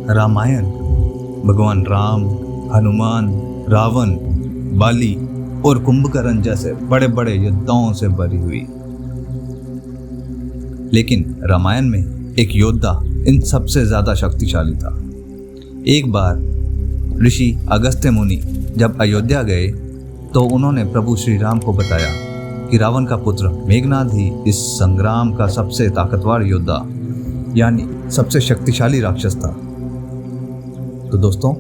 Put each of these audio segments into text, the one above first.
रामायण भगवान राम, हनुमान, रावण, बाली और कुंभकर्ण जैसे बड़े बड़े योद्धाओं से भरी हुई। लेकिन रामायण में एक योद्धा इन सबसे ज्यादा शक्तिशाली था। एक बार ऋषि अगस्त्य मुनि जब अयोध्या गए तो उन्होंने प्रभु श्री राम को बताया कि रावण का पुत्र मेघनाद ही इस संग्राम का सबसे ताकतवर योद्धा यानी सबसे शक्तिशाली राक्षस था। तो दोस्तों,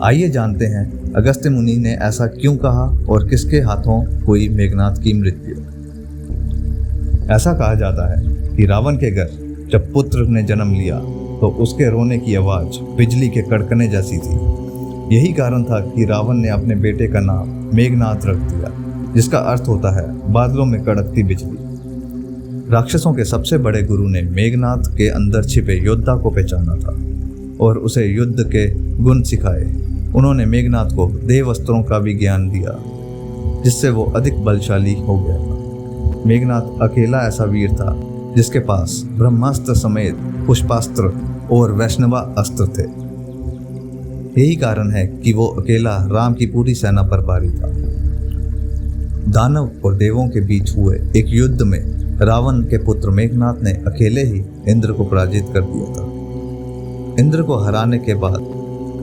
आइए जानते हैं अगस्त्य मुनि ने ऐसा क्यों कहा और किसके हाथों हुई मेघनाद की मृत्यु। ऐसा कहा जाता है कि रावण के घर जब पुत्र ने जन्म लिया तो उसके रोने की आवाज बिजली के कड़कने जैसी थी। यही कारण था कि रावण ने अपने बेटे का नाम मेघनाद रख दिया, जिसका अर्थ होता है बादलों में कड़कती बिजली। राक्षसों के सबसे बड़े गुरु ने मेघनाद के अंदर छिपे योद्धा को पहचाना था और उसे युद्ध के गुण सिखाए। उन्होंने मेघनाद को देव अस्त्रों का भी ज्ञान दिया, जिससे वो अधिक बलशाली हो गया था। मेघनाद अकेला ऐसा वीर था जिसके पास ब्रह्मास्त्र समेत पुष्पास्त्र और वैष्णवा अस्त्र थे। यही कारण है कि वो अकेला राम की पूरी सेना पर भारी था। दानव और देवों के बीच हुए एक युद्ध में रावण के पुत्र मेघनाद ने अकेले ही इंद्र को पराजित कर दिया था। इंद्र को हराने के बाद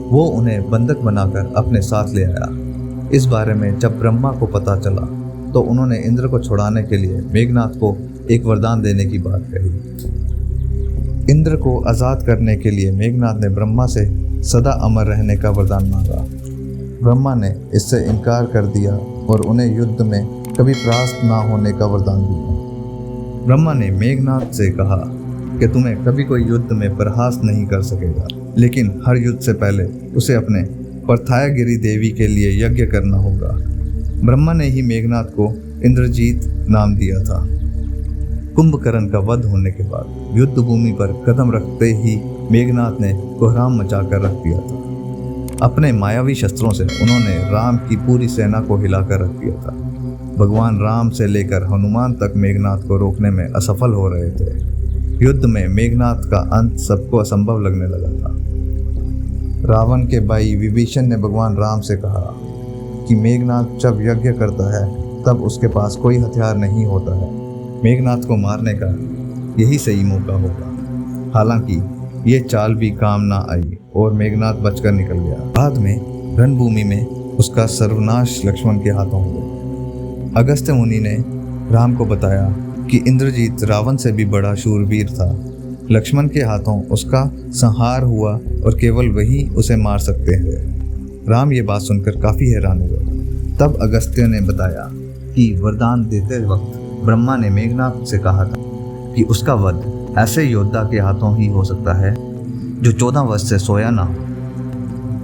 वो उन्हें बंधक बनाकर अपने साथ ले आया। इस बारे में जब ब्रह्मा को पता चला तो उन्होंने इंद्र को छुड़ाने के लिए मेघनाद को एक वरदान देने की बात कही। इंद्र को आज़ाद करने के लिए मेघनाद ने ब्रह्मा से सदा अमर रहने का वरदान मांगा। ब्रह्मा ने इससे इनकार कर दिया और उन्हें युद्ध में कभी परास्त ना होने का वरदान दिया। ब्रह्मा ने मेघनाद से कहा कि तुम्हें कभी कोई युद्ध में परास्त नहीं कर सकेगा, लेकिन हर युद्ध से पहले उसे अपने परथायागिरी देवी के लिए यज्ञ करना होगा। ब्रह्मा ने ही मेघनाद को इंद्रजीत नाम दिया था। कुंभकर्ण का वध होने के बाद युद्ध भूमि पर कदम रखते ही मेघनाद ने कोहराम मचाकर रख दिया था। अपने मायावी शस्त्रों से उन्होंने राम की पूरी सेना को हिलाकर रख दिया था। भगवान राम से लेकर हनुमान तक मेघनाद को रोकने में असफल हो रहे थे। युद्ध में मेघनाद का अंत सबको असंभव लगने लगा था। रावण के भाई विभीषण ने भगवान राम से कहा कि मेघनाद जब यज्ञ करता है तब उसके पास कोई हथियार नहीं होता है। मेघनाद को मारने का यही सही मौका होगा। हालांकि ये चाल भी काम ना आई और मेघनाद बचकर निकल गया। बाद में रणभूमि में उसका सर्वनाश लक्ष्मण के हाथों हुआ। अगस्त्य मुनि ने राम को बताया कि इंद्रजीत रावण से भी बड़ा शूरवीर था। लक्ष्मण के हाथों उसका संहार हुआ और केवल वही उसे मार सकते हैं। राम ये बात सुनकर काफ़ी हैरान हुए। तब अगस्त्य ने बताया कि वरदान देते वक्त ब्रह्मा ने मेघनाद से कहा था कि उसका वध ऐसे योद्धा के हाथों ही हो सकता है जो 14 वर्ष से सोया ना हो।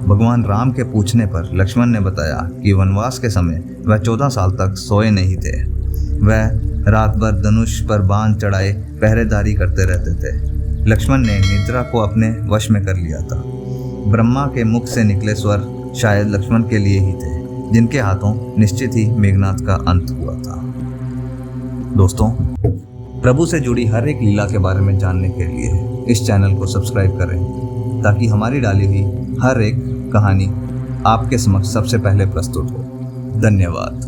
भगवान राम के पूछने पर लक्ष्मण ने बताया कि वनवास के समय वह 14 साल तक सोए नहीं थे। वह रात भर धनुष पर बाण चढ़ाए पहरेदारी करते रहते थे। लक्ष्मण ने निद्रा को अपने वश में कर लिया था। ब्रह्मा के मुख से निकले स्वर शायद लक्ष्मण के लिए ही थे, जिनके हाथों निश्चित ही मेघनाद का अंत हुआ था। दोस्तों, प्रभु से जुड़ी हर एक लीला के बारे में जानने के लिए इस चैनल को सब्सक्राइब करें ताकि हमारी डाली हुई हर एक कहानी आपके समक्ष सबसे पहले प्रस्तुत हो। धन्यवाद।